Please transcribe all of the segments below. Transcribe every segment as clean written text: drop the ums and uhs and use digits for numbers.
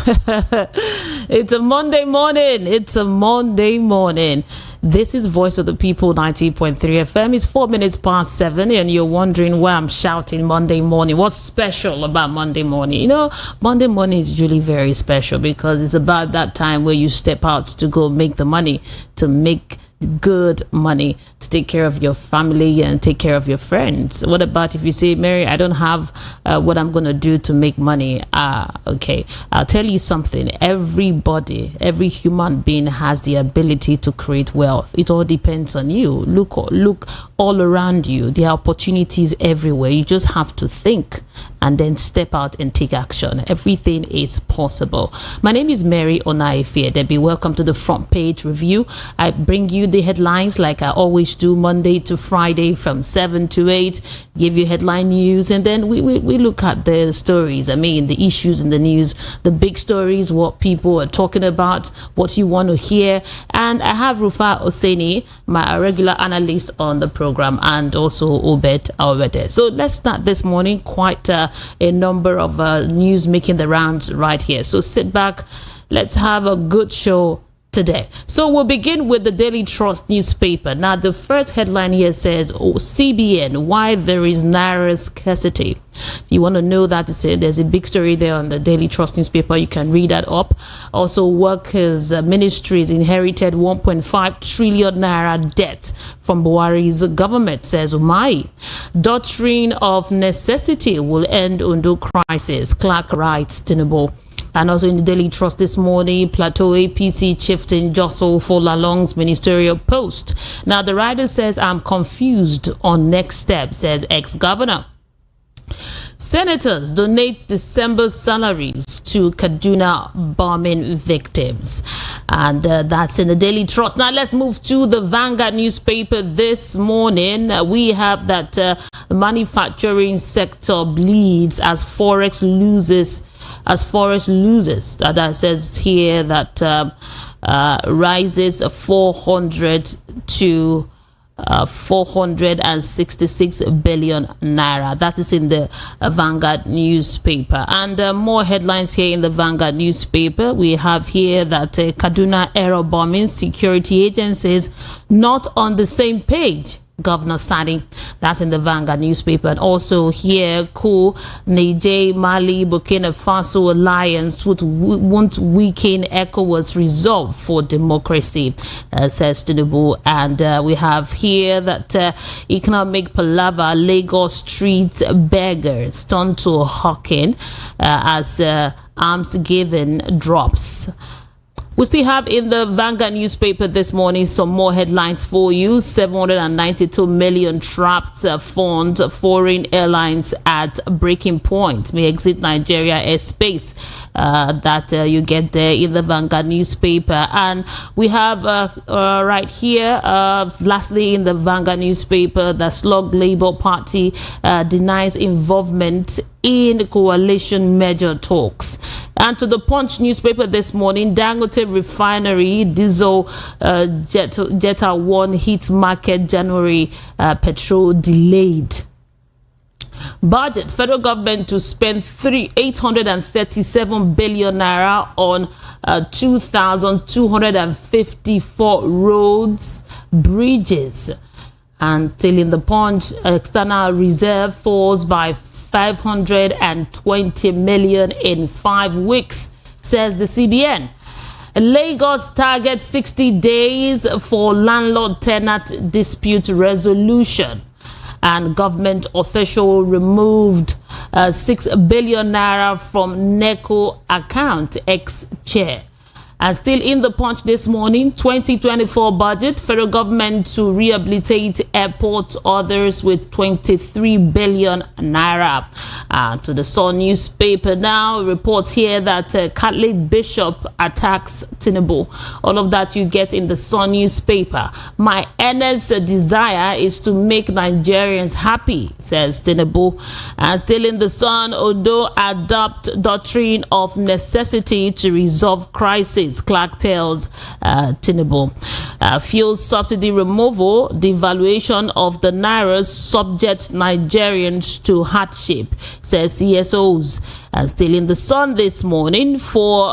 It's a Monday morning. It's a Monday morning. This is Voice of the People 90.3 FM. It's 4 minutes past 7, and you're wondering why I'm shouting Monday morning. What's special about Monday morning? You know, Monday morning is usually very special because it's about that time where you step out to go make the money, to make good money, to take care of your family and take care of your friends. What about if you say, Mary, I don't have what I'm going to do to make money? Okay, I'll tell you something. Everybody, every human being has the ability to create wealth. It all depends on you. Look all around you. There are opportunities everywhere. You just have to think and then step out and take action. Everything is possible. My name is Mary Onaife Debbie. Welcome to the Front Page Review. I bring you the headlines like I always do, Monday to Friday from 7 to 8, give you headline news, and then we look at the stories. I mean, the issues in the news, the big stories, what people are talking about, what you want to hear. And I have Rufa Oseni, my regular analyst on the program, and also Obed Awede. So let's start this morning. Quite a number of news making the rounds right here. So sit back, let's have a good show today. So we'll begin with the Daily Trust newspaper. Now, the first headline here says, CBN, why there is naira scarcity. If you want to know that, there's a big story there on the Daily Trust newspaper. You can read that up. Also, Workers Ministries inherited 1.5 trillion naira debt from Buhari's government, says Umai. Doctrine of necessity will end Ondo crisis, Clark writes Tinubu. And also in the Daily Trust this morning, Plateau APC chieftain jostle for Lalong's ministerial post. Now, the writer says, I'm confused on next step, says ex-governor. Senators donate December salaries to Kaduna bombing victims. And that's in the Daily Trust. Now, let's move to the Vanguard newspaper this morning. We have that manufacturing sector bleeds as Forex loses. That says here that rises 400 to 466 billion naira. That is in the Vanguard newspaper. And more headlines here in the Vanguard newspaper. We have here that Kaduna aero bombing, security agencies not on the same page. Governor Sani, that's in the Vanguard newspaper. And also here, Niger, Mali, Burkina Faso alliance won't weaken ECOWAS resolve for democracy, says Tinubu. And we have here that economic palaver, Lagos street beggars turn to hawking as arms given drops. We still have in the Vanguard newspaper this morning some more headlines for you. 792 million trapped funds, foreign airlines at breaking point may exit Nigeria airspace. That you get there in the Vanguard newspaper. And we have right here, lastly in the Vanguard newspaper, the Slug Labour Party denies involvement in coalition measure talks. And to the Punch newspaper this morning, Dangote Refinery diesel Jetta 1 hits market January, Petrol delayed. Budget, federal government to spend 837 billion naira on 2,254 roads, bridges. And till in the Punch, external reserve falls by 520 million in 5 weeks, says the CBN. Lagos targets 60 days for landlord-tenant dispute resolution. And government official removed 6 billion naira from NECO account, ex-chair. And still in the Punch this morning, 2024 budget, federal government to rehabilitate airports, others with 23 billion naira. To the Sun newspaper now, reports here that Catholic bishop attacks Tinubu. All of that you get in the Sun newspaper. My earnest desire is to make Nigerians happy, says Tinubu. And still in the Sun, Odo adopt doctrine of necessity to resolve crisis. is, Clark tells Tinubu. Fuel subsidy removal, devaluation of the naira subject Nigerians to hardship, says CSOs. And still in the sun this morning for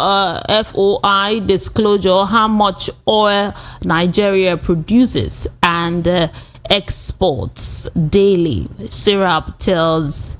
FOI disclosure how much oil Nigeria produces and exports daily. Syrup tells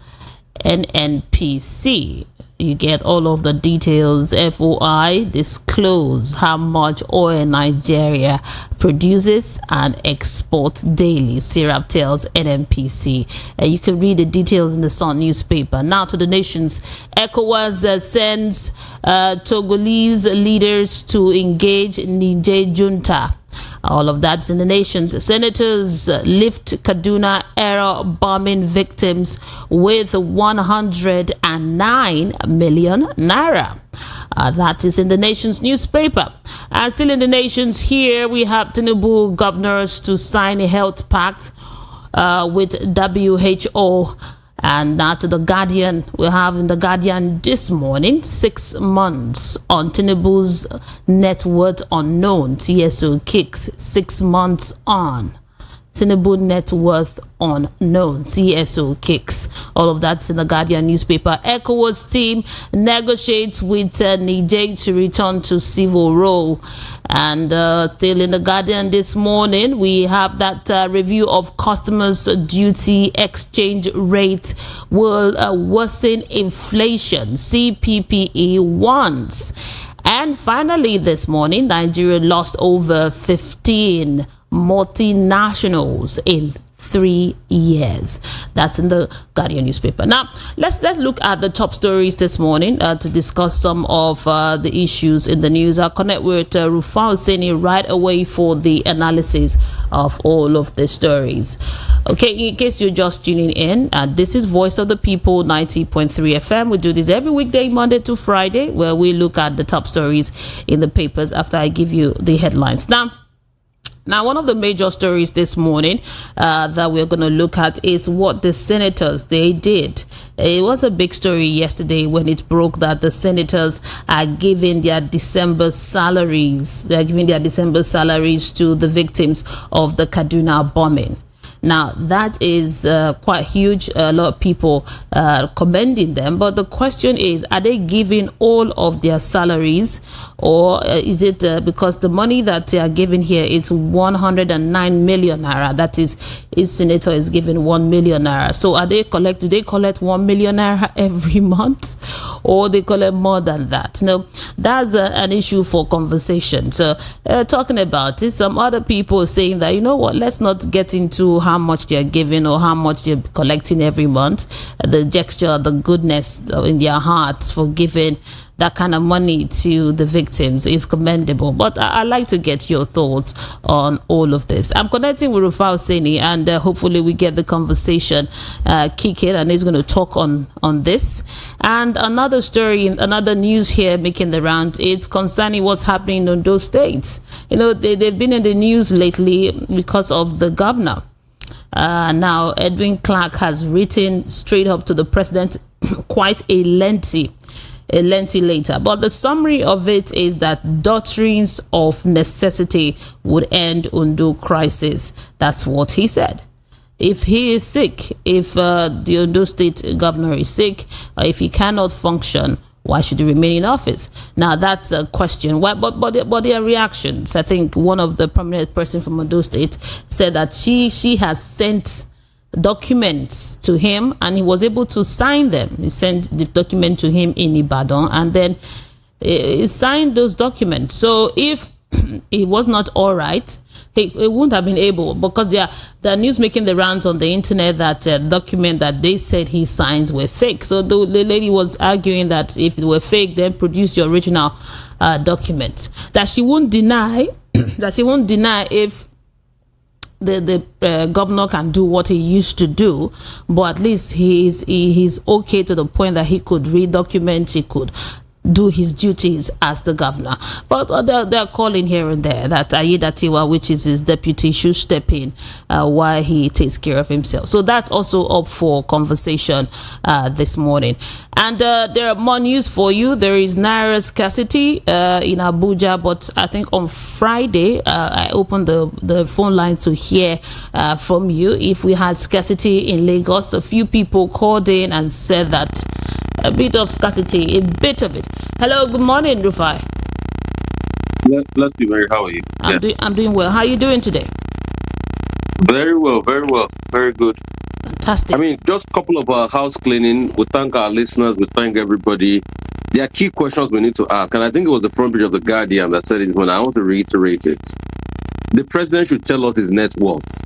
NNPC. You get all of the details. FOI disclose how much oil Nigeria produces and exports daily. Syrup tells NNPC. You can read the details in the Sun newspaper. Now to the nations. ECOWAS sends Togolese leaders to engage Niger junta. All of that's in the nations. Senators lift Kaduna era bombing victims with 109 million naira. That is in the nation's newspaper. And still in the nations here, we have Tinubu governors to sign a health pact with WHO. And now to the Guardian, we have in the Guardian this morning, 6 months on Tinubu's net worth unknown. TSO kicks 6 months on. Tinubu net worth unknown. CSO kicks. All of that's in the Guardian newspaper. ECOWAS team negotiates with Niger to return to civil role. And still in the Guardian this morning, we have that review of customers' duty exchange rate will worsen inflation. CPPE warns. And finally this morning, Nigeria lost over 15 multinationals in 3 years. That's in the Guardian newspaper. Now let's look at the top stories this morning to discuss some of the issues in the news. I'll connect with Rufai Oseni right away for the analysis of all of the stories. Okay, in case you're just tuning in, this is Voice of the People 90.3 FM. We do this every weekday, Monday to Friday, where we look at the top stories in the papers after I give you the headlines. Now, one of the major stories this morning that we're going to look at is what the senators, they did. It was a big story yesterday when it broke that the senators are giving their December salaries. They're giving their December salaries to the victims of the Kaduna bombing. Now, that is quite huge. A lot of people commending them. But the question is, are they giving all of their salaries? Or is it because the money that they are giving here is 109 million naira? That is, each senator is giving 1 million naira. So do they collect 1 million naira every month? Or they collect more than that? No, that's an issue for conversation. So talking about it, some other people saying that, you know what, let's not get into how much they're giving or how much they're collecting every month. The gesture, the goodness in their hearts for giving that kind of money to the victims is commendable. But I'd like to get your thoughts on all of this. I'm connecting with Rufai Oseni, and hopefully we get the conversation kicking, and he's going to talk on this. And another story, another news here making the round, it's concerning what's happening in those states. You know, they've been in the news lately because of the governor. Now, Edwin Clark has written straight up to the president quite a lengthy letter. But the summary of it is that doctrines of necessity would end Ondo crisis. That's what he said. If he is sick, if the Ondo state governor is sick, if he cannot function, why should he remain in office? Now, that's a question. Why? But their reactions. I think one of the prominent person from Ondo State said that she has sent documents to him and he was able to sign them. He sent the document to him in Ibadan and then he signed those documents. So if it was not all right, he wouldn't have been able, because there are news making the rounds on the internet that document that they said he signs were fake. So the lady was arguing that if it were fake, then produce your original document. That she won't deny if the governor can do what he used to do, but at least he's okay to the point that he could read documents, he could do his duties as the governor. But they're calling here and there that Ayedatiwa, which is his deputy, should step in while he takes care of himself. So that's also up for conversation this morning. And there are more news for you. There is Naira scarcity in Abuja, but I think on Friday I opened the phone line to hear from you if we had scarcity in Lagos. A few people called in and said that a bit of scarcity, a bit of it. Hello, good morning, Rufai. Bless you, Mary. How are you? I'm doing well. How are you doing today? Very well, very good. Fantastic. I mean, just a couple of house cleaning. We thank our listeners. We thank everybody. There are key questions we need to ask, and I think it was the front page of the Guardian that said it. When I want to reiterate it, the president should tell us his net worth.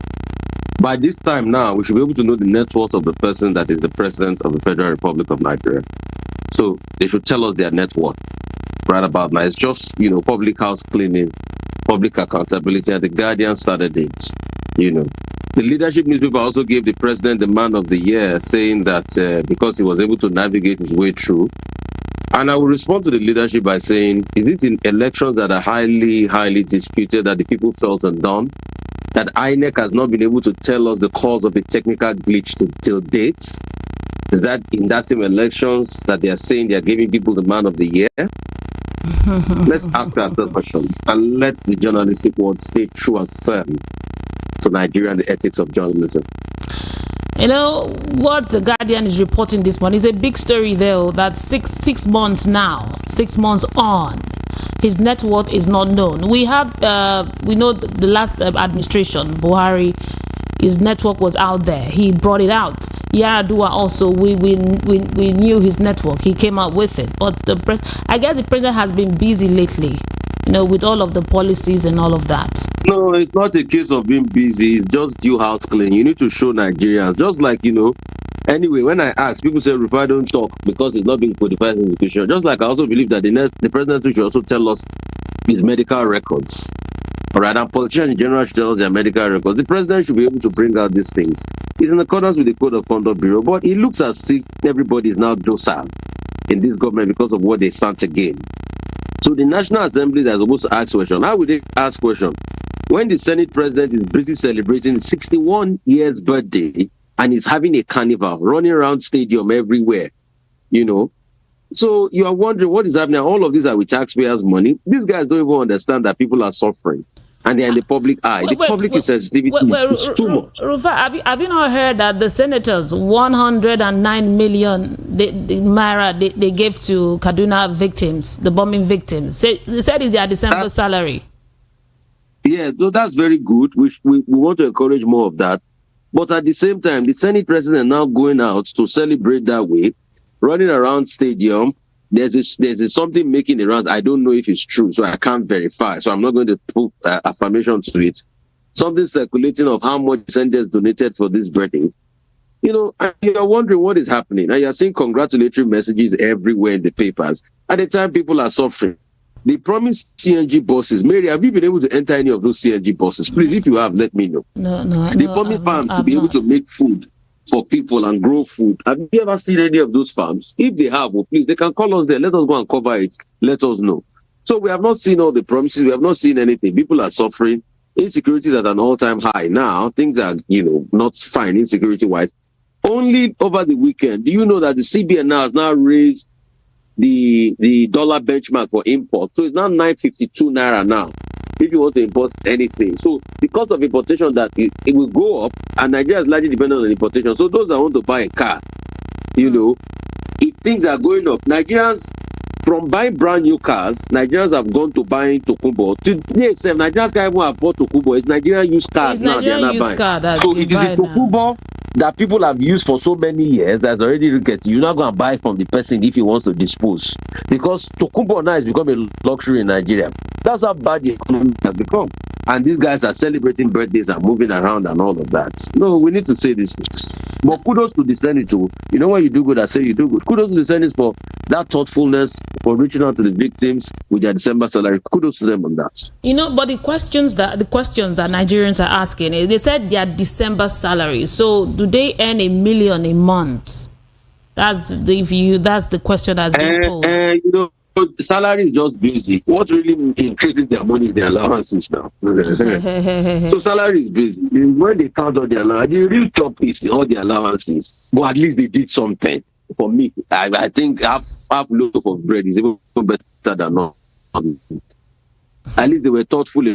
By this time now, we should be able to know the net worth of the person that is the president of the Federal Republic of Nigeria. So they should tell us their net worth right about now. It's just, public house cleaning, public accountability, and the Guardian started it, The leadership newspaper also gave the president the Man of the Year, saying that because he was able to navigate his way through. And I will respond to the leadership by saying, is it in elections that are highly, highly disputed that the people felt undone? That INEC has not been able to tell us the cause of the technical glitch till date? Is that in that same elections that they are saying they are giving people the Man of the Year? Let's ask ourselves question and let the journalistic world stay true and firm to Nigeria and the ethics of journalism. What the Guardian is reporting this morning is a big story though, that six months now, 6 months on, his net worth is not known. We know the last administration, Buhari, his network was out there. He brought it out. Yaradua also, we knew his network. He came out with it. But I guess the president has been busy lately, with all of the policies and all of that. No, it's not a case of being busy. It's just due house cleaning. You need to show Nigerians. Just like, anyway, when I ask, people say, Rufai don't talk because it's not being codified in the Constitution. Just like I also believe that the president should also tell us his medical records. All right, and politicians in general should tell us their medical records. The president should be able to bring out these things. It's in accordance with the Code of Conduct Bureau, but it looks as if everybody is now docile in this government because of what they stand to gain. So the National Assembly that is supposed to ask questions, how would they ask questions? When the Senate president is busy celebrating 61 years birthday and is having a carnival, running around stadium everywhere, So you are wondering what is happening. All of these are with taxpayers' money. These guys don't even understand that people are suffering and they're in the public eye. The public is sensitivity is too much. Rufa, have you not heard that the senators 109 million they gave to Kaduna victims, the bombing victims? They said it's their December salary. Yeah, so that's very good. We want to encourage more of that. But at the same time, the Senate president now going out to celebrate that way, running around stadium. There's something making the rounds. I don't know if it's true, so I can't verify. So I'm not going to put affirmation to it. Something circulating of how much senators donated for this birthday. And you're wondering what is happening. And you're seeing congratulatory messages everywhere in the papers. At the time, people are suffering. They promised CNG buses. Mary, have you been able to enter any of those CNG buses? Please, if you have, let me know. No. They promised farms to be able to make food for people and grow food. Have you ever seen any of those farms? If they have, please, they can call us there. Let us go and cover it. Let us know. So we have not seen all the promises. We have not seen anything. People are suffering. Insecurity is at an all-time high. Now, things are, not fine insecurity-wise. Only over the weekend, do you know that the CBN now has now raised the dollar benchmark for import? So it's now 952 naira now if you want to import anything. So the cost of importation that it will go up, and Nigeria is largely dependent on importation. So those that want to buy a car, if things are going up, Nigerians, from buying brand new cars, Nigerians have gone to buying Tokumbo. Today itself, Nigerians can't even afford Tokumbo. It's Nigerian used cars now. They are not buying. So it is the Tokumbo that people have used for so many years that's already rejected. You're not going to buy from the person if he wants to dispose. Because Tokumbo now has become a luxury in Nigeria. That's how bad the economy has become. And these guys are celebrating birthdays and moving around and all of that. No, we need to say these things. But kudos to the Senate too. When you do good, I say you do good. Kudos to the Senate for that thoughtfulness, for reaching out to the victims with their December salary. Kudos to them on that. But the questions that Nigerians are asking, they said their December salary. So do they earn $1 million a month? That's the question that's being posed. salary is just basic. What really increases their money is their allowances now. So salary is basic. When they count all the allowances, the real top is all the allowances. But at least they did something. For me, I think half loaf of bread is even better than none. At least they were thoughtful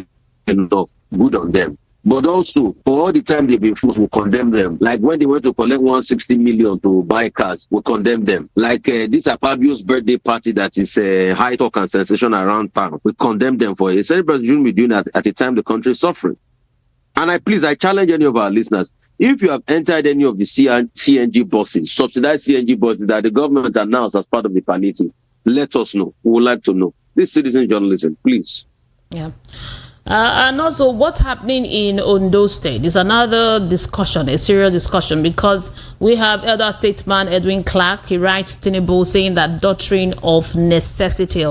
enough. Good on them. But also, for all the time they've been forced, we condemn them. Like when they went to collect 160 million to buy cars, we condemn them. Like this Fabio's birthday party that is high talk and sensation around town, we condemn them for it. Celebrate shouldn't be doing that at the time the country is suffering. And I challenge any of our listeners, if you have entered any of the CNG buses, subsidized CNG buses that the government announced as part of the palliative, let us know. We would like to know. This citizen journalism, please. Yeah. And also, what's happening in Ondo State is another discussion, a serious discussion, because we have elder statesman Edwin Clark. He writes Tinubu saying that doctrine of necessity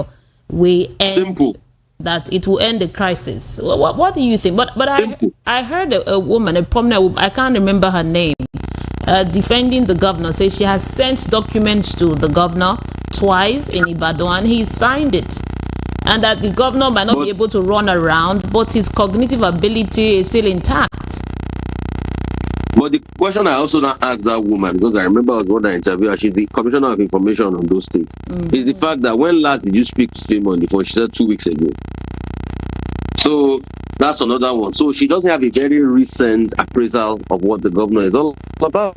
will end. Simple. That it will end the crisis. What do you think? But I heard a woman, a prominent woman, I can't remember her name, defending the governor, say she has sent documents to the governor twice in Ibadan and he signed it. And that the governor might not be able to run around, but his cognitive ability is still intact. But the question I also now asked that woman, because I remember I was one that interviewed her, she's the Commissioner of Information on those states, is the fact that when last did you speak to him on the phone? She said 2 weeks ago. So that's another one. So she doesn't have a very recent appraisal of what the governor is all about.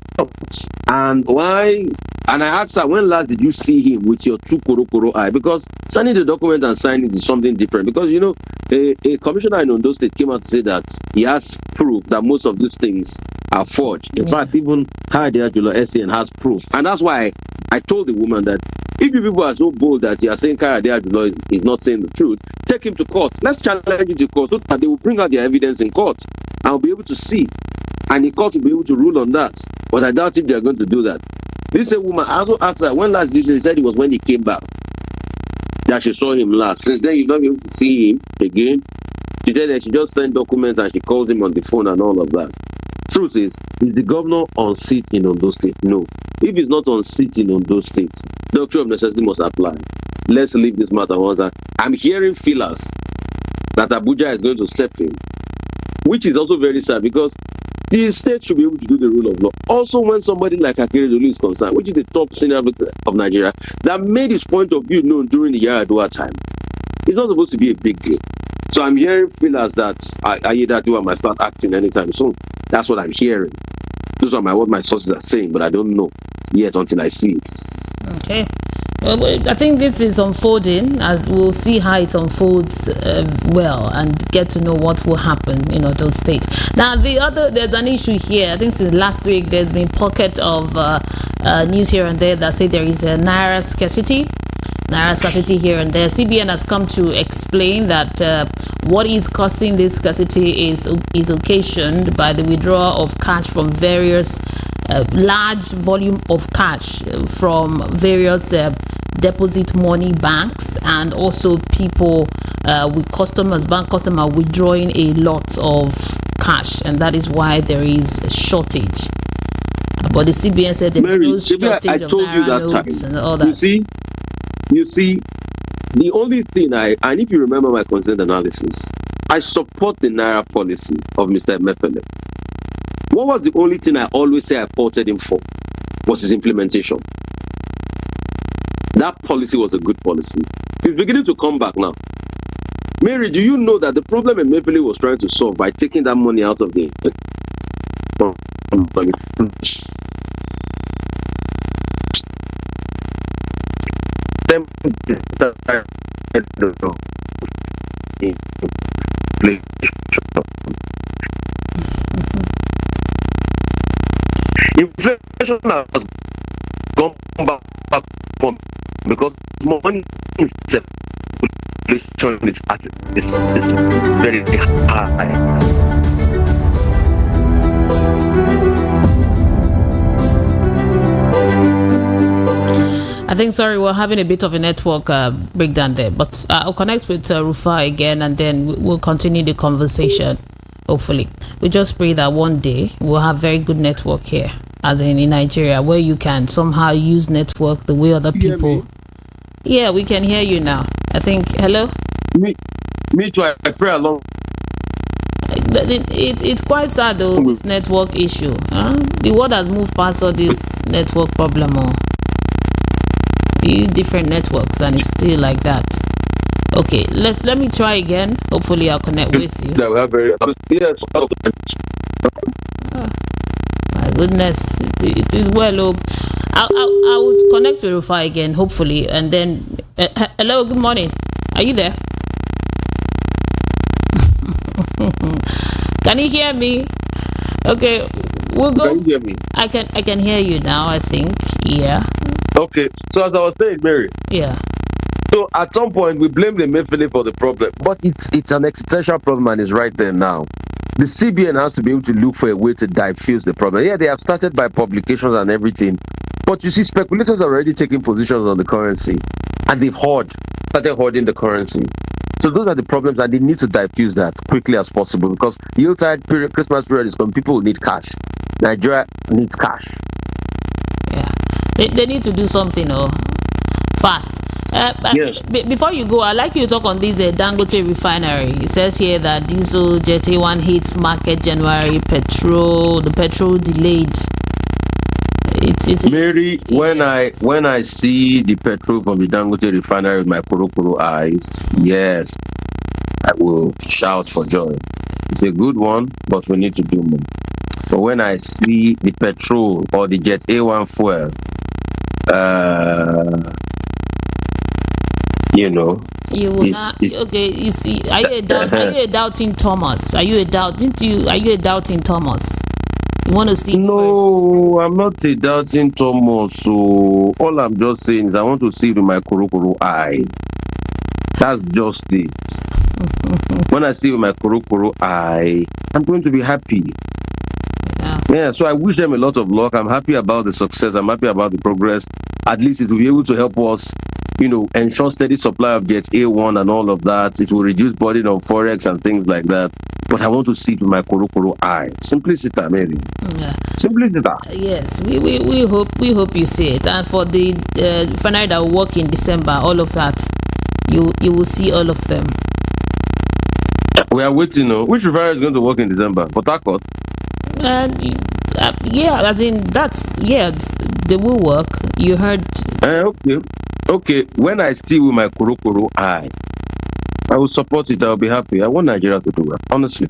And why? And I asked her, when last did you see him with your two koro eye? Because signing the document and signing it is something different. Because, you know, a commissioner in Ondo State came out to say that he has proof that most of these things are forged. In fact, even Kayode Ajula SAN has proof. And that's why I told the woman that if you people are so bold that you are saying Kayode Ajula is not saying the truth, take him to court. Let's challenge him to court so that they will bring out their evidence in court and we'll be able to see. And the court will be able to rule on that. But I doubt if they are going to do that. This woman, I also asked her, when last did she said it was when he came back that she saw him last. Since then, you've not been able to see him again. She said that she just sent documents and she called him on the phone and all of that. Truth is the governor on seat in Ondo State? No. If he's not on seat in Ondo State, doctrine of necessity must apply. Let's leave this matter once. I'm hearing feelers that Abuja is going to step in, which is also very sad because the state should be able to do the rule of law. Also, when somebody like Akeredolu is concerned, which is the top senior of Nigeria, that made his point of view known during the Yar'Adua time, it's not supposed to be a big deal. So I'm hearing feelers that Aiyedatiwa might start acting anytime soon. That's what I'm hearing. Those are what my sources are saying, but I don't know yet until I see it. Okay. Well, I think this is unfolding, as we'll see how it unfolds well and get to know what will happen in Ondo State. Now, there's an issue here. I think since last week, there's been pocket of news here and there that say there is a Naira scarcity here and there. CBN has come to explain that what is causing this scarcity is occasioned by the withdrawal of cash from various large volume of cash from various deposit money banks, and also people with bank customer withdrawing a lot of cash, and that is why there is a shortage. But the CBN said there is no shortage of Naira notes and all that. You see, the only thing and if you remember my consent analysis, I support the Naira policy of Mr. Emefiele. What was the only thing I always say I faulted him for? Was his implementation. That policy was a good policy. It's beginning to come back now. Mary, do you know that the problem Emefiele was trying to solve by taking that money out of the inflation has gone back because money circulation is very high. I think, sorry, we're having a bit of a network breakdown there, but I'll connect with Rufa again and then we'll continue the conversation, hopefully. We just pray that one day we'll have very good network here, as in Nigeria, where you can somehow use network the way other people Yeah, we can hear you now. I think. Hello? Me too. I pray along. It's quite sad though, this network issue. The world has moved past all this network problem. Different networks, and it's still like that. Okay, let me try again. Hopefully I'll connect with you. Yeah, we have very My goodness, it is well. I would connect verify again, hopefully, and then hello, good morning. Are you there? Can you hear me? Okay, we'll go. Can you hear me? I can hear you now, I think. Yeah. Okay, so as I was saying, Mary. Yeah. So at some point we blame the Emefiele for the problem, but it's an existential problem and it's right there now. The CBN has to be able to look for a way to diffuse the problem. Yeah, they have started by publications and everything, but you see, speculators are already taking positions on the currency, and they've started hoarding the currency. So those are the problems, and they need to diffuse that quickly as possible, because the Yuletide period, Christmas period is when people will need cash. Nigeria needs cash. Yeah, they need to do something fast. Yes. Before you go, I'd like you to talk on this Dangote Refinery. It says here that diesel Jet A1 hits market January. The petrol delayed. It's Mary, when I see the petrol from the Dangote Refinery with my kuro eyes, yes, I will shout for joy. It's a good one, but we need to do more. But when I see the petrol or the Jet A1 fuel, you will okay. You see, are you a doubting Thomas? Are you a doubting Thomas? You want to see it first? No, I'm not a doubting Thomas. So all I'm just saying is I want to see it with my kuro eye. That's just it. When I see it with my kuro eye, I'm going to be happy. Yeah, so I wish them a lot of luck. I'm happy about the success. I'm happy about the progress. At least it will be able to help us, ensure steady supply of Jet A1 and all of that. It will reduce burden on Forex and things like that. But I want to see it with my kuro eye. Simplicity, maybe. Yeah. Simplicity. Yes, we hope you see it. And for the refinery that will work in December, all of that, you will see all of them. We are waiting. Which refinery is going to work in December? Port Harcourt? Yeah, as in they will work. You heard. Okay. When I see with my kuro eye, I will support it. I will be happy. I want Nigeria to do well. Honestly,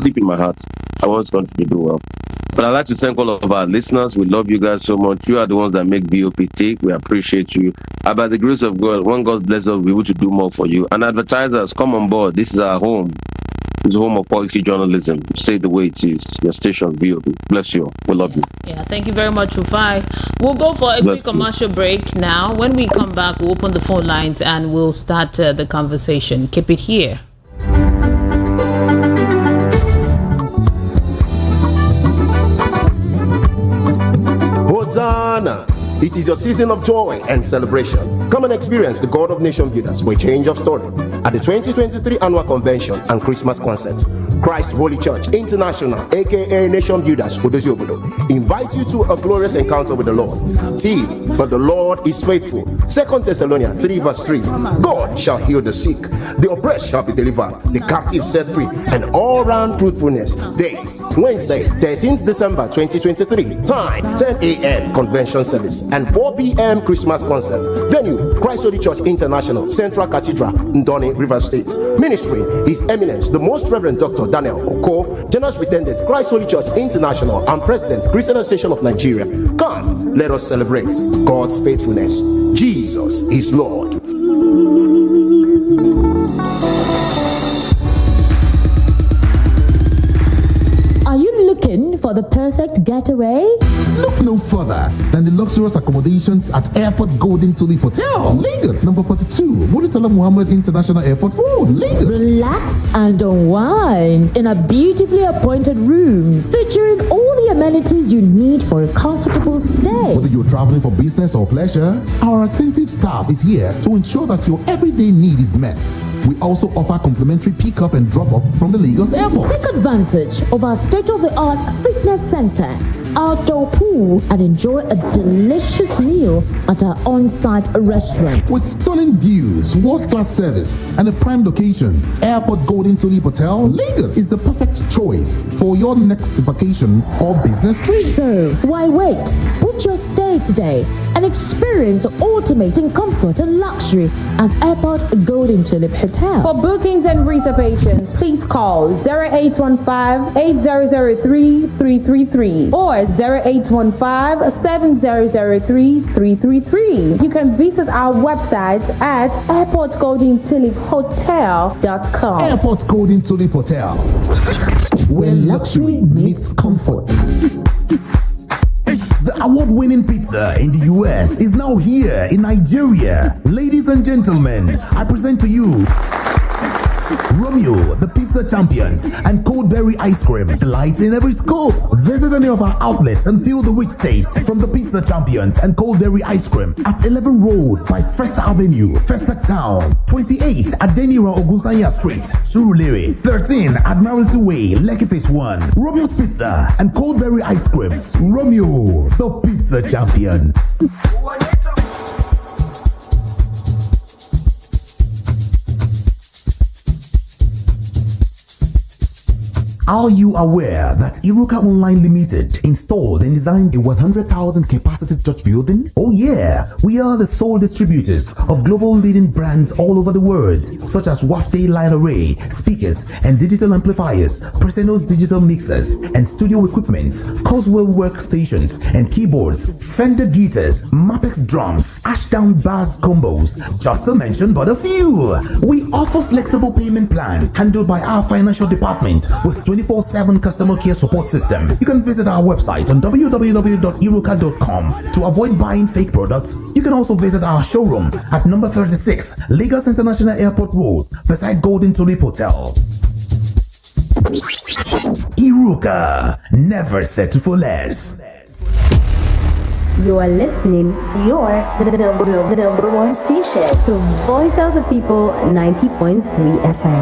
deep in my heart, I want us to do well. But I'd like to thank all of our listeners. We love you guys so much. You are the ones that make VOP tick. We appreciate you. And by the grace of God, when God bless us, we'll be able to do more for you. And advertisers, come on board. This is our home. It's a home of quality journalism. Say the way it is. Your station, VOP. Bless you. We love you. Yeah, thank you very much, Rufai. We'll go for a quick commercial break now. When we come back, we'll open the phone lines and we'll start the conversation. Keep it here. Hosanna! It is your season of joy and celebration. Come and experience the God of Nation Builders for a change of story at the 2023 Annual Convention and Christmas Concert. Christ Holy Church International, aka Nation Builders Odoziobodo, invites you to a glorious encounter with the Lord. Theme, but the Lord is faithful. 2 Thessalonians 3 verse 3. God shall heal the sick, the oppressed shall be delivered, the captive set free, and all round fruitfulness. Date, Wednesday, 13th December 2023. Time, 10 a.m. Convention service and 4 p.m. Christmas concert. Venue, Christ Holy Church International, Central Cathedral, Ndoni, River State. Ministry, His Eminence, the Most Reverend Dr. Daniel Oko, General Superintendent, Christ Holy Church International, and President, Christian Association of Nigeria. Come, let us celebrate God's faithfulness. Jesus is Lord. Are you looking for the perfect getaway? Look no further than the luxurious accommodations at Airport Golden Tulip Hotel, Lagos, number 42, Muritala Muhammad International Airport Road, Lagos. Relax and unwind in a beautifully appointed rooms featuring all the amenities you need for a comfortable stay. Whether you're traveling for business or pleasure, our attentive staff is here to ensure that your everyday need is met. We also offer complimentary pick-up and drop-off from the Lagos airport. Take advantage of our state-of-the-art fitness center, outdoor pool, and enjoy a delicious meal at our on-site restaurant. With stunning views, world-class service, and a prime location, Airport Golden Tulip Hotel, Lagos is the perfect choice for your next vacation or business trip. So, why wait? Book your stay today and experience ultimate in comfort and luxury at Airport Golden Tulip Hotel. For bookings and reservations, please call 0815-8003-333 or 0815-7003-333. You can visit our website at airportgoldentuliphotel.com. Airport Golden Tulip Hotel, where luxury meets comfort. The award-winning pizza in the US is now here in Nigeria. Ladies and gentlemen, I present to you Romeo, the pizza champions, and cold berry ice cream, delights in every scoop. Visit any of our outlets and feel the rich taste from the pizza champions and cold berry ice cream at 11 Road by First Avenue, Festac Town, 28 Adenira Ogunsanya Street, Surulere, 13 Admiralty Way, Lekki Phase 1. Romeo's Pizza and cold berry ice cream. Romeo, the pizza champions. Are you aware that Iruka Online Limited installed and designed a 100,000 capacity church building? Oh yeah, we are the sole distributors of global leading brands all over the world, such as Wafday Line Array, speakers and digital amplifiers, Preseno's digital mixers and studio equipment, Coswell workstations and keyboards, Fender guitars, Mapex drums, Ashdown bass combos, just to mention but a few. We offer flexible payment plan handled by our financial department with 24/7 customer care support system. You can visit our website on www.iruka.com to avoid buying fake products. You can also visit our showroom at number 36 Lagos International Airport Road beside Golden Tulip Hotel. Iruka, never settle for less. You are listening to the number one station, the Voice of the People, 90.3 FM.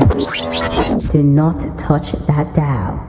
Do not touch that dial.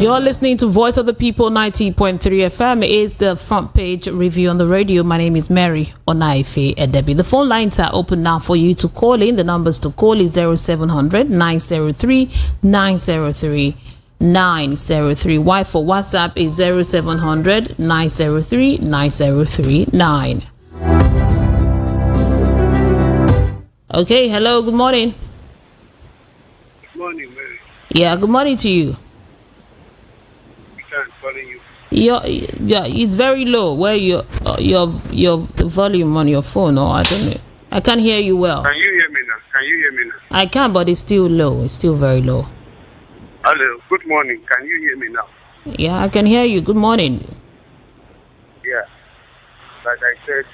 You're listening to Voice of the People 90.3 FM. Is the front page review on the radio. My name is Mary Onaife Edebi. The phone lines are open now for you to call in. The numbers to call is 0700 903 903 903. Y for WhatsApp is 0700 903 9039. Okay, hello, good morning. Good morning, Mary. Yeah, good morning to you. I'm calling you. Yeah, it's very low. Where your volume on your phone, or I don't know. I can't hear you well. Can you hear me now? I can, but it's still low. It's still very low. Hello. Good morning. Can you hear me now? Yeah, I can hear you. Good morning. Yeah. Like I said,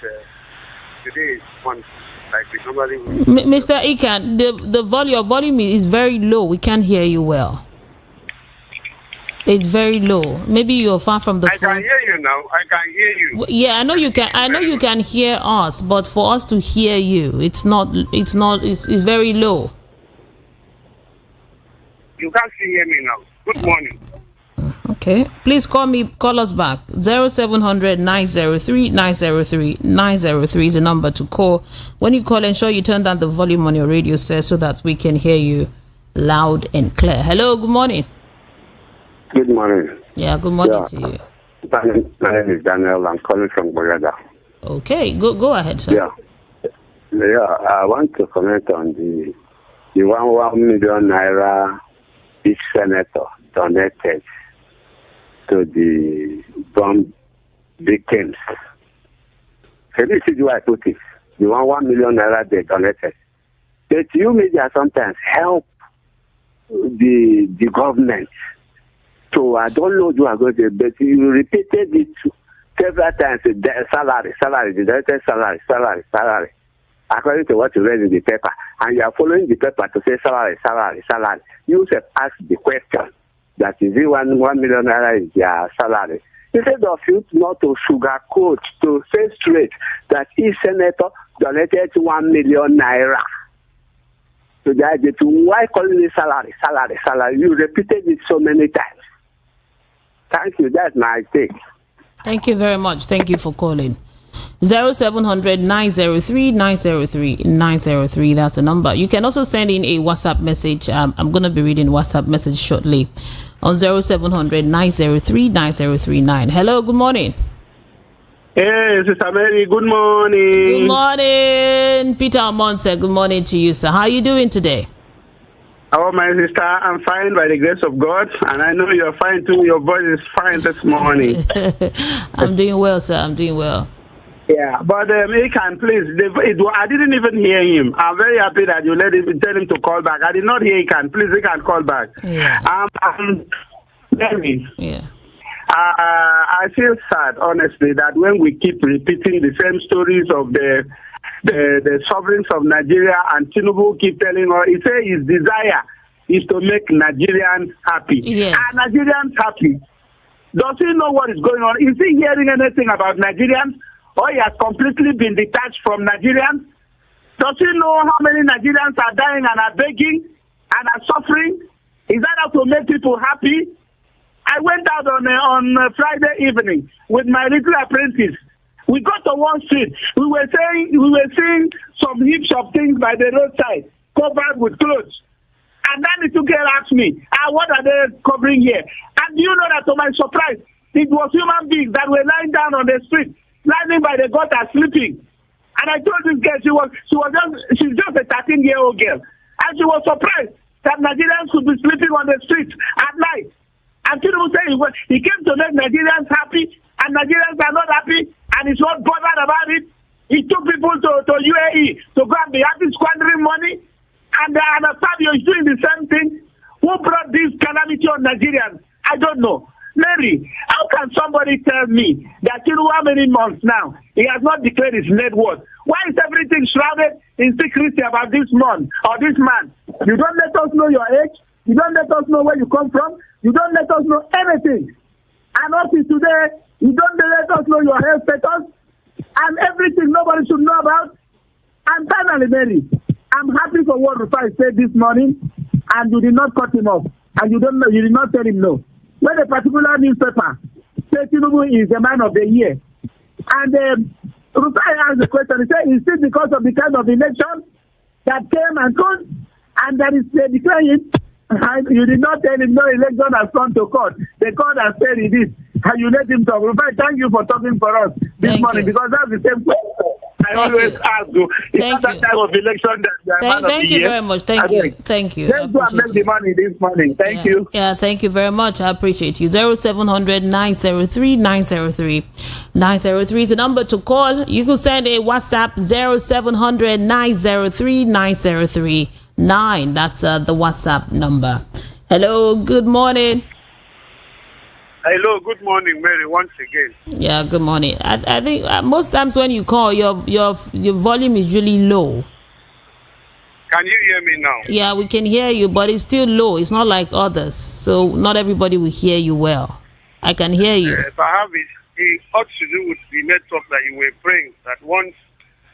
today is one. Like we normally. Mr. Ikan, the volume is very low. We can't hear you well. It's very low. Maybe you're far from the phone. I can hear you now. I can hear you. Yeah, I know you can. I know you can hear us, but for us to hear you, it's very low. You can't hear me now. Good morning. Okay. Please call us back. 0700 903 903 903 is the number to call. When you call, ensure you turn down the volume on your radio set so that we can hear you loud and clear. Hello, good morning. Good morning. Yeah, good morning to you. My name is Daniel. I'm calling from Boyada. Okay, go ahead, sir. Yeah, I want to comment on the 1 million naira each senator donated to the bomb victims. So this is why I put it. The 1 million naira they donated. But you media sometimes help the government. So I don't know you are going to, but you repeated it several times. Salary, the director salary. according to what you read in the paper, and you are following the paper to say salary, salary, salary. You should ask the question that is it 1 million naira is their salary. Instead of you not to sugarcoat, to say straight that each senator donated 1 million naira to the IJP. Why calling it salary, salary, salary? You repeated it so many times. Thank you. That's my take. Thank you very much. Thank you for calling. 0700 903 903 903. That's the number. You can also send in a WhatsApp message. I'm going to be reading WhatsApp message shortly on 0700 903 9039. Hello, good morning. Hey, Sister Mary, good morning. Good morning. Peter Monse, good morning to you, sir. How are you doing today? Oh, my sister, I'm fine by the grace of God, and I know you're fine too. Your voice is fine this morning. I'm doing well, sir. I'm doing well. Yeah, but he can please. I didn't even hear him. I'm very happy that you tell him to call back. I did not hear he can. Please, he can call back. Yeah. Mary. Yeah. I feel sad, honestly, that when we keep repeating the same stories of the sovereigns of Nigeria, and Tinubu keep telling us, he says his desire is to make Nigerians happy. Yes. Are Nigerians happy? Does he know what is going on? Is he hearing anything about Nigerians? Or he has completely been detached from Nigerians? Does he know how many Nigerians are dying and are begging and are suffering? Is that how to make people happy? I went out on Friday evening with my little apprentice. We got to one street. We were seeing some heaps of things by the roadside covered with clothes. And then the two girls asked me, what are they covering here? And you know that to my surprise, it was human beings that were lying down on the street, lying by the gutter, sleeping. And I told this girl she's just a 13-year-old girl. And she was surprised that Nigerians could be sleeping on the streets at night. And Tinubu said he came to make Nigerians happy, and Nigerians are not happy, and he's not bothered about it. He took people to UAE to go and be happy squandering money, and Fabio is doing the same thing. Who brought this calamity on Nigerians? I don't know. Mary, how can somebody tell me that Tinubu, how many months now, he has not declared his net worth? Why is everything shrouded in secrecy about this month or this man? You don't let us know your age. You don't let us know where you come from. You don't let us know anything. And up to today, you don't let us know your health status and everything nobody should know about. And finally, Mary, I'm happy for what Rufai said this morning, and you did not cut him off. And you did not tell him no. When a particular newspaper said Tinubu is the man of the year, and Rufai asked the question, he said, is it because of the kind of election that came and gone, and that is declaring? And you did not tell him no election has come to court. The court has said it is. And you let him talk. Rufai, thank you for talking for us this morning, because that's the same question I always ask you. It's not that type of election that thank you very much. Thank you. Let's go and make the money this morning. Thank you. Yeah, thank you very much. I appreciate you. 0700 903 903 903 is the number to call. You can send a WhatsApp 0700 903 903 9. That's the WhatsApp number. Hello, good morning. Hello, good morning, Mary, once again. Yeah, good morning. I think most times when you call, your volume is really low. Can you hear me now? Yeah, we can hear you, but it's still low. It's not like others, so not everybody will hear you well. I can hear you. Perhaps it ought to do with the network that you were praying, that once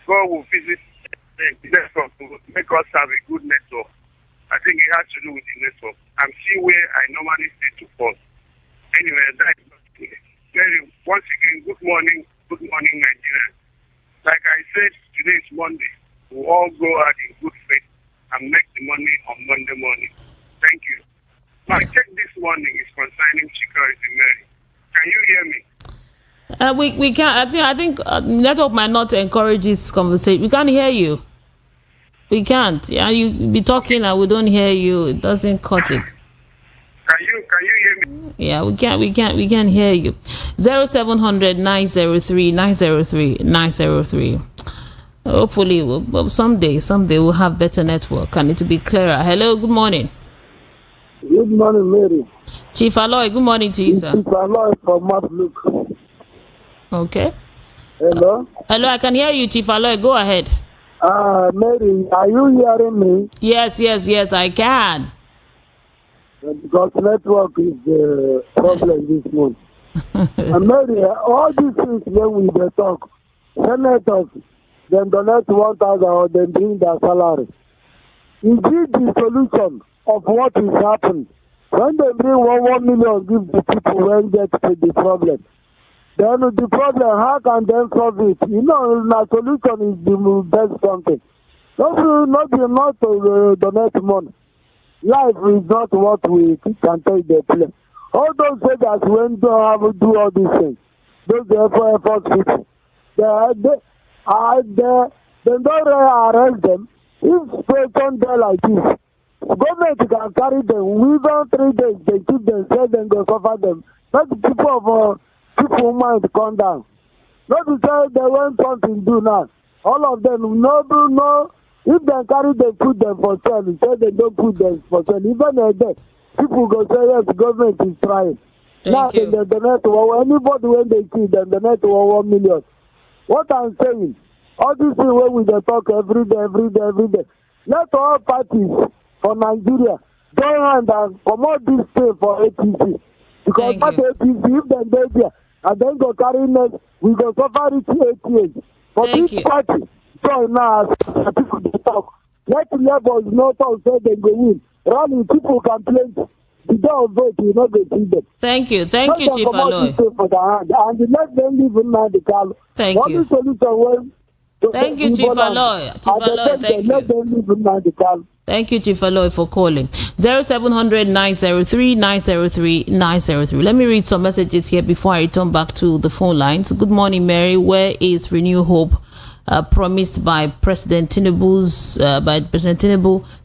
God will visit the network to make us have a good network. I think it has to do with the network. I'm seeing where I normally stay to fall. Anyway, that's very once again, good morning, Nigeria. Like I said, today is Monday. We'll all go out in good faith and make the money on Monday morning. Thank you. My check this morning is concerning security, Mary. Can you hear me? We can't. I think network might not encourage this conversation. We can't hear you. We can't. Yeah, you be talking and we don't hear you. It doesn't cut it. Can you hear me? Yeah, we can't hear you. 0700 903 903 903. Hopefully, someday we'll have better network and it will be clearer. Hello, good morning. Good morning, Mary. Chief Aloy, good morning to you, sir. Chief Aloy from Mount Luke. Okay. Hello? Hello, I can hear you, Chief Aloy. Go ahead. Mary, are you hearing me? Yes, I can. Because network is the problem this month. And Mary, all these things when we dey talk, senators, then donate 1,000 or then bring their salary. Is it the solution of what is happening? When they bring 1 million, give the people when get to the problem. Then the problem, how can they solve it? The solution is the best something. Not to donate money. Life is not what we can take the place. All those soldiers when don't have to do all these things, those effort people, they don't arrest them. If situation there like this, government can carry them within 3 days. They keep them, say them, go suffer them. Let the people mind come down. Not to say they want something to do now. All of them, no. If they carry them, put them for sale. Say they don't put them for sale. Even there, people go say yes, the government is trying. Now they donate anybody when they see them, donate 1 million. What I'm saying, all these things when we talk every day. Let all parties for Nigeria join hand and promote this thing for APC. Because that APC, if they go there, and then go carry next, we go suffer it 8 years. For this party, so now as people dey talk, let the levels not talk say they go win. Rally, people complain. The day of vote, you not go see them. Thank you, Chief Aloy. And let them live in the car. Thank you. Thank you, Chief Aloy. Thank you. Let them live in the car. Thank you, Chief Aloy, for calling. 0700 903 903 903. Let me read some messages here before I return back to the phone lines. Good morning, Mary. Where is Renew Hope? Promised by President Tinubu,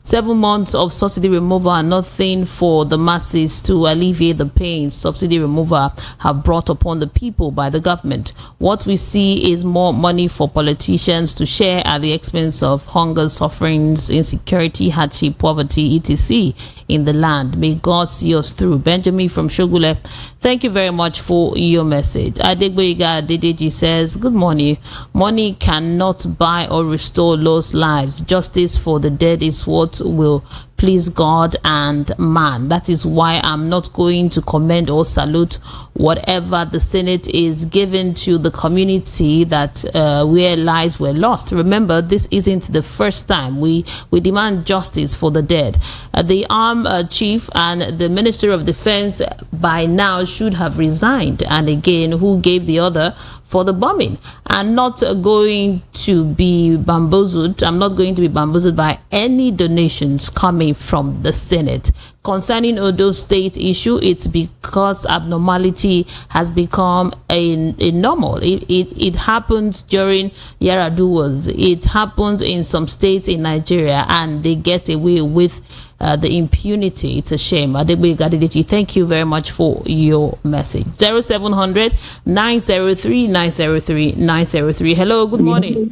7 months of subsidy removal and nothing for the masses to alleviate the pain subsidy removal have brought upon the people by the government. What we see is more money for politicians to share at the expense of hunger, sufferings, insecurity, hardship, poverty, etc. in the land. May God see us through. Benjamin from Shogule, thank you very much for your message. Adegboyega Dedeji says, good morning. Money cannot buy or restore lost lives. Justice for the dead is what will please God and man. That is why I'm not going to commend or salute whatever the Senate is given to the community that where lives were lost. Remember, this isn't the first time we demand justice for the dead. The armed chief and the Minister of Defense by now should have resigned. And again, who gave the order for the bombing? I'm not going to be bamboozled. I'm not going to be bamboozled by any donations coming from the Senate. Concerning Odo State issue, it's because abnormality has become a normal. It happens during Yaraduwas. It happens in some states in Nigeria, and they get away with the impunity. It's a shame. Adegboyega, thank you very much for your message. 0700 903 903 903. Hello, good morning.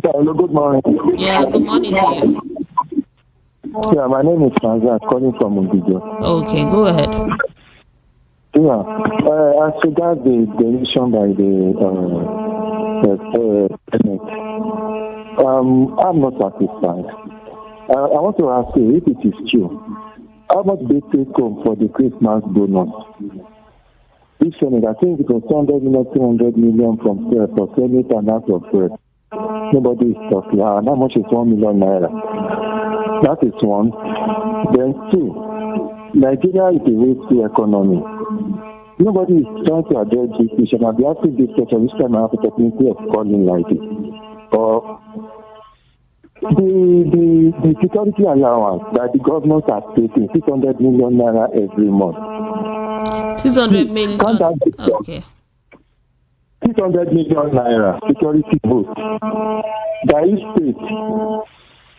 Hello, good morning. Yeah, good morning to you. Yeah, my name is Franza, calling from Ungijo. Okay, go ahead. Yeah, as regards the donation by the Senate, I'm not satisfied. I want to ask you, if it is true, how much they take home for the Christmas bonus? This Senate, I think it was 200 million from for Senate and out of nobody is talking. How much is 1 million naira? That is one. Then two, Nigeria is a wasteful economy. Nobody is trying to address this issue. I'll be asking this question this time I have the opportunity of calling like this. Or the security allowance that the government are taking 600 million naira every month. 600 million. Okay. 600 million naira security vote. By each state.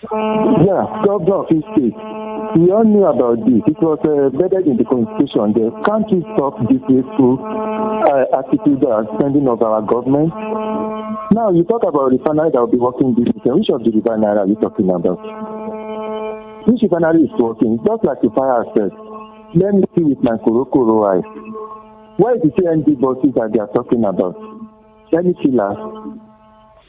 Yeah, governor of each state. We all knew about this. It was embedded in the constitution. They can't we stop this wasteful attitude and spending of our government? Now you talk about refinery that will be working this weekend. Which of the refinery are you talking about? Which refinery is working? Just like the fire said. Let me see with my Korokoro eyes. Where is the CND buses that they are talking about? Let me see last.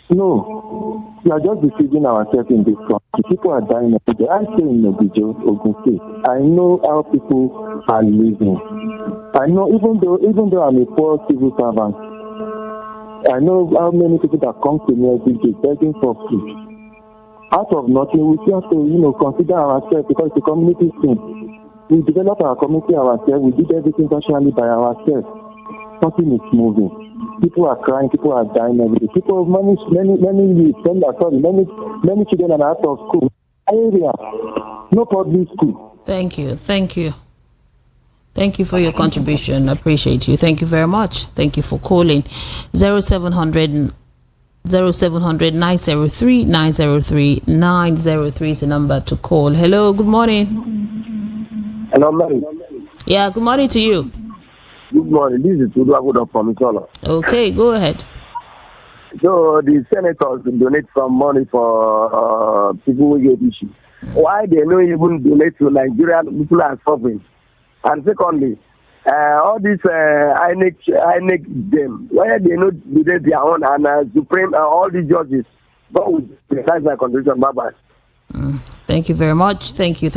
No, we are just deceiving ourselves in this country. People are dying every day. I stay in Ogijo, Ogun State. I know how people are living. I know even though I'm a poor civil servant, I know how many people that come to me every day begging for food. Out of nothing, we still have to, consider ourselves because it's a community thing. We develop our community ourselves. We did everything virtually by ourselves. Nothing is moving. People are crying. People are dying every day. People, many youth, many children are out of school. Area, no public school. Thank you. Thank you for your contribution. I appreciate you. Thank you very much. Thank you for calling. 0700 903 903 903 is the number to call. Hello, good morning. Hello, Mary. Yeah, good morning to you. Good morning. This is Uduagudo from Isola. Okay, go ahead. So the senators donate some money for people who get issues. Why they don't even donate to Nigerian people are suffering? And secondly, all these INEC them, why they not donate their own and Supreme all these judges? But that's my contribution. Bye bye. Thank you very much. Thank you.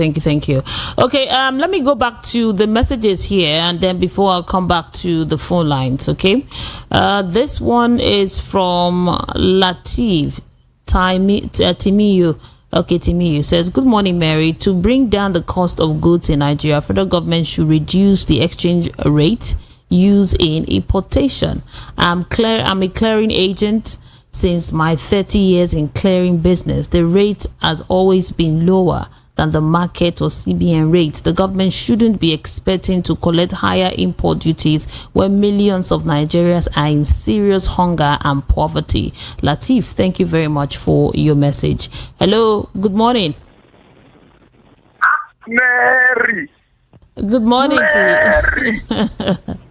Okay, let me go back to the messages here, and then before I'll come back to the phone lines. Okay, this one is from Latif Timiyu. Okay, Timiyu says, good morning, Mary. To bring down the cost of goods in Nigeria, federal government should reduce the exchange rate used in importation. I'm a clearing agent. Since my 30 years in clearing business, the rate has always been lower than the market or CBN rate. The government shouldn't be expecting to collect higher import duties when millions of Nigerians are in serious hunger and poverty. Latif, thank you very much for your message. Hello, good morning. Mary. Good morning Mary. to you.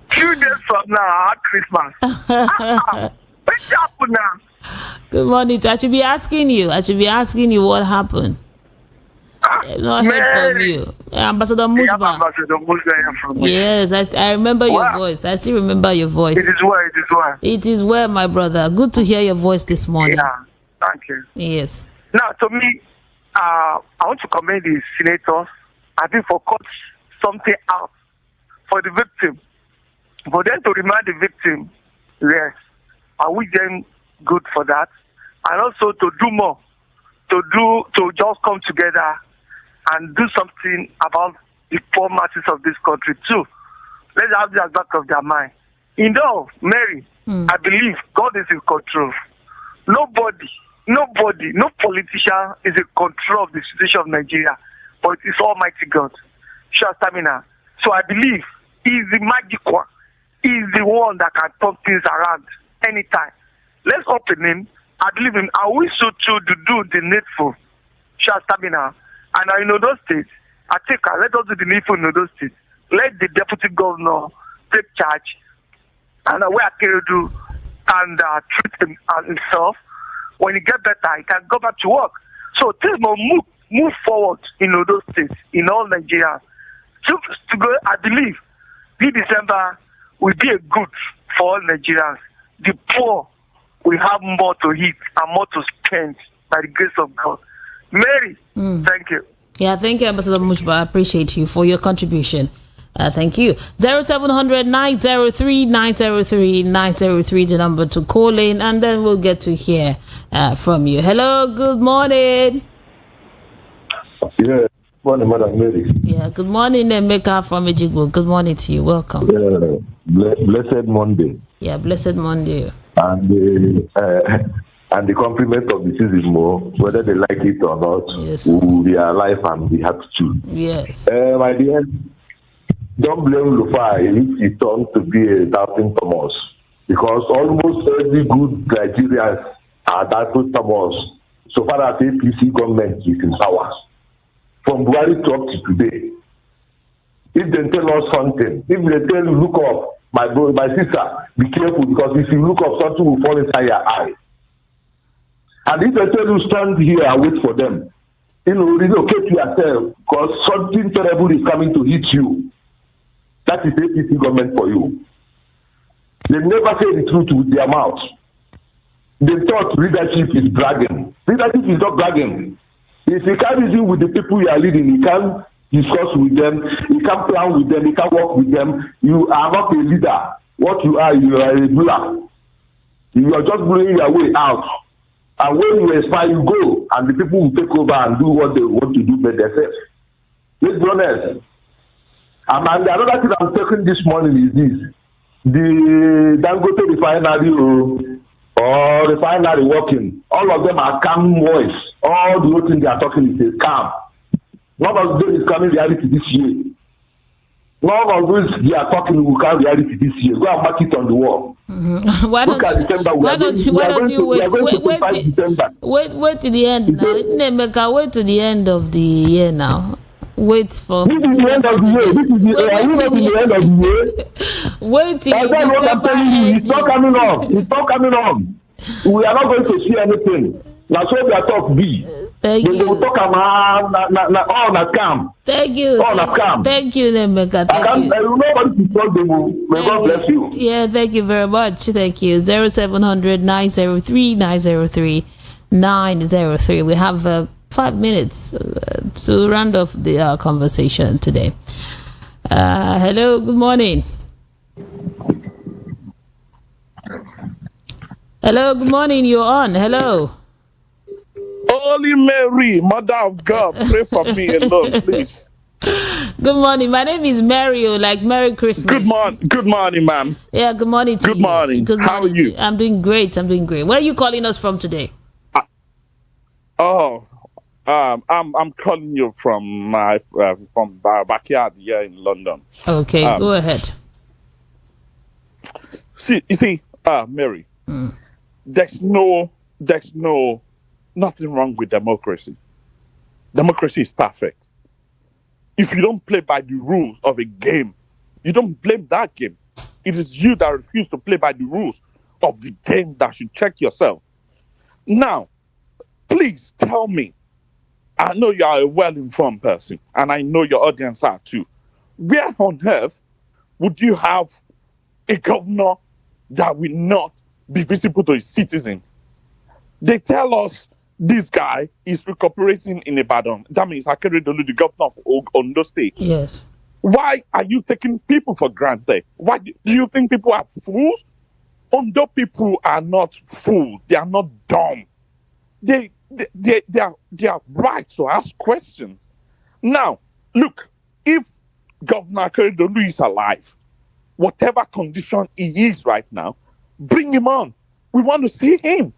2 days from now, Christmas. What's happened now? Good morning. I should be asking you what happened. I've not heard from you. Ambassador Mushba. Yes, I remember your voice. I still remember your voice. It is well. It is well, my brother. Good to hear your voice this morning. Yeah, thank you. Yes. Now, to me, I want to commend the senators. I think for cut something out for the victim. For them to remind the victim, yes, I wish them good for that. And also to do more, to just come together and do something about the poor masses of this country too. Let's have that back of their mind. Mary, I believe God is in control. Nobody, no politician is in control of the situation of Nigeria, but it is Almighty God. Sure, stamina. So I believe He is the magic one. He is the one that can turn things around anytime. Let's open Him. I believe Him. I wish so too to do the needful. Sure, stamina. And in those states, let us do the needful in those states. Let the deputy governor take charge, and where can do and treat himself. When he get better, he can go back to work. So things will move forward in those states, in all Nigeria. To go, I believe this December will be a good for all Nigerians. The poor will have more to eat and more to spend by the grace of God. Mary, thank you. Yeah, thank you, Ambassador Mushba. I appreciate you for your contribution. Thank you. 0700 903 903 903 the number to call in, and then we'll get to hear from you. Hello, good morning. Yeah, good morning, Madam Mary. Yeah, good morning, Emeka from Ejigbo. Good morning to you. Welcome. Blessed Monday. Yeah, blessed Monday. And the compliment of the season more, whether they like it or not, yes, will be alive and be happy too. Yes. My dear, don't blame Rufai if he turned to be a doubting Thomas, because almost every good Nigerians are doubting Thomas so far as APC government is in power. From Buhari to up to today. If they tell us something, if they tell you, look up, my sister, be careful, because if you look up, something will fall inside your eye. And if they tell you, stand here and wait for them, relocate yourself, because something terrible is coming to hit you. That is APC government for you. They never say the truth with their mouth. they thought leadership is bragging. Leadership is not bragging. If you can't reason with the people you are leading, you can't discuss with them, you can't plan with them, you can't work with them, you are not a leader. What you are a ruler. You are just blowing your way out. And when you expire, you go, and the people will take over and do what they want to do by themselves. Let's be honest. And another thing I'm talking this morning is this. The Dangote Refinery or Refinery working, all of them are calm voice. All the things they are talking is calm. None of them is coming reality this year. None of those they are talking will come reality this year. Go and mark it on the wall. Mm-hmm. Why don't you wait to the end now? Nemeka, wait to the end of the year now. Wait for this is the end of the year. This is the end of the year. Wait till December end. It's not coming on. It's not coming on. We are not going to see anything. That's what we are talking be. Thank you. They will talk about all the camp. Thank you. All the camp. Thank you, Nemeka. Thank you. Nobody to talk them. May God bless you. Yeah, thank you very much. Thank you. 0700 903 903 903. We have 5 minutes to round off the conversation today. Hello, good morning. Hello, good morning. You're on. Hello. Holy Mary, Mother of God, pray for me alone, please. Good morning. My name is Mario, like Merry Christmas. Good morning, ma'am. Yeah, good morning to you. Good morning. How are you? I'm doing great. Where are you calling us from today? I'm calling you from my backyard here in London. Okay, go ahead. You see, Mary, there's nothing wrong with democracy. Democracy is perfect. If you don't play by the rules of a game, you don't blame that game. It is you that refuse to play by the rules of the game that should check yourself. Now, please tell me, I know you are a well-informed person, and I know your audience are too. Where on earth would you have a governor that will not be visible to his citizens? They tell us this guy is recuperating in Ibadan. That means Akeredolu, the governor of Ondo State. Yes. Why are you taking people for granted? Why do you think people are fools? Ondo people are not fools. They are not dumb. They are right to ask questions. Now, look, if Governor Akeredolu is alive, whatever condition he is right now, bring him on. We want to see him.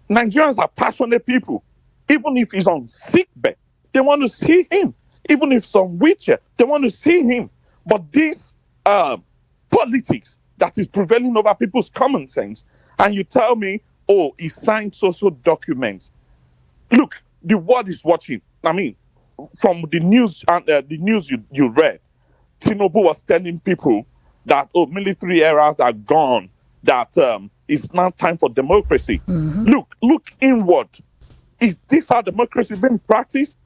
Nigerians are passionate people. Even if he's on sick bed, they want to see him. Even if it's on wheelchair, they want to see him. But this politics that is prevailing over people's common sense, and you tell me, oh, he signed social documents. Look, the world is watching. I mean, from the news you read, Tinubu was telling people that, oh, military eras are gone, that it's now time for democracy. Mm-hmm. Look inward. Is this how democracy being practiced?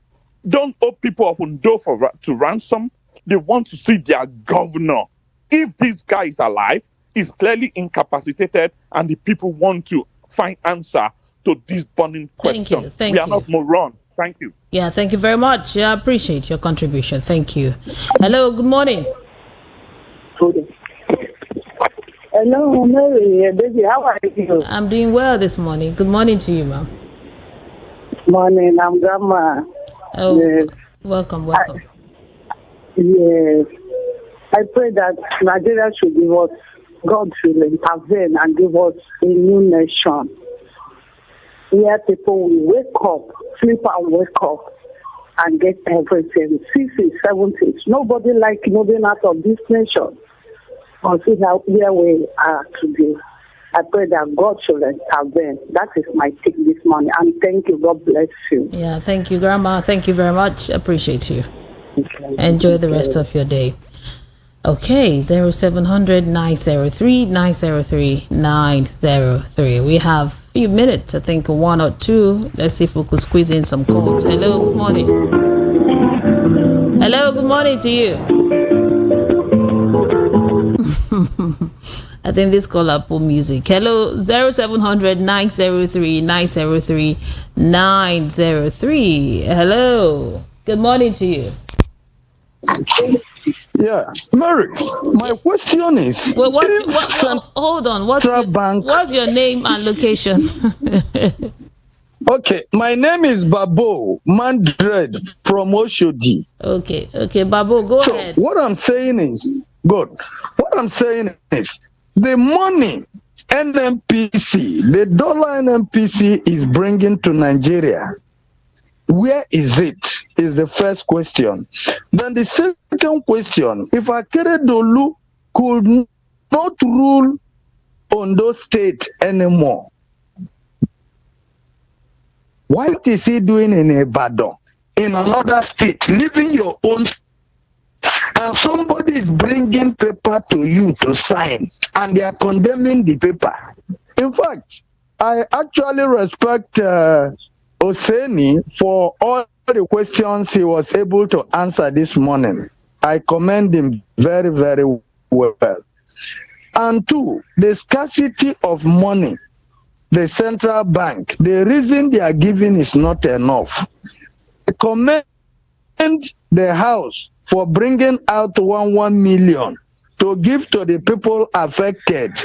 Don't hold people of Undo to ransom. They want to see their governor. If this guy is alive, he's clearly incapacitated, and the people want to find answer to this burning question. Thank we you. are not morons. Thank you. Yeah, thank you very much. I appreciate your contribution. Thank you. Hello, good morning. Hello, Mary, baby, how are you? I'm doing well this morning. Good morning to you, ma'am. Morning, I'm Grandma. Oh, yes. Welcome. Yes. I pray that Nigeria should give us, God should intervene and give us a new nation. Where people will wake up, sleep and wake up, and get everything. 60s, 70s. Nobody like moving out of this nation. Or see how where we are today. I pray that God should intervene. That is my take this morning. And thank you. God bless you. Yeah, thank you, Grandma. Thank you very much. Appreciate you. Okay. Enjoy the rest of your day. Okay, 0700 903 903 903. We have a few minutes, I think 1 or 2. Let's see if we could squeeze in some calls. Hello, good morning. Hello, good morning to you. I think this call up for music. Hello, 0700 903 903 903. Hello. Good morning to you. Yeah, Mary. My question is. Well, hold on. What's your name and location? Okay, my name is Babo Mandred from Oshodi. Okay, Babo, go ahead. What I'm saying is, the money NNPC, the dollar NNPC is bringing to Nigeria, where is it? Is the first question. Then the second question, if Akeredolu could not rule Ondo State anymore, what is he doing in Ibadan, in another state, leaving your own state, and somebody is bringing paper to you to sign, and they are condemning the paper? In fact, I actually respect Oseni for all the questions he was able to answer this morning. I commend him very, very well. And two, the scarcity of money. The central bank, the reason they are giving is not enough. I commend the House for bringing out 1 million to give to the people affected.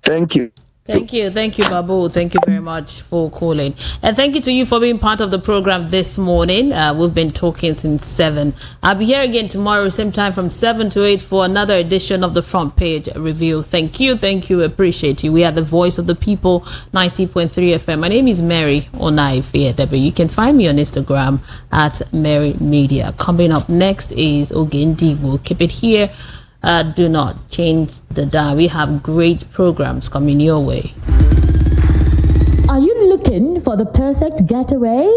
Thank you. Thank you, Babu. Thank you very much for calling. And thank you to you for being part of the program this morning. We've been talking since 7. I'll be here again tomorrow, same time from 7 to 8 for another edition of the Front Page Review. Thank you, appreciate you. We are the voice of the people, 90.3 FM. My name is Mary Onaife. You can find me on Instagram at Mary Media. Coming up next is Ogendi. We'll keep it here. Do not change the dial. We have great programs coming your way. Are you looking for the perfect getaway?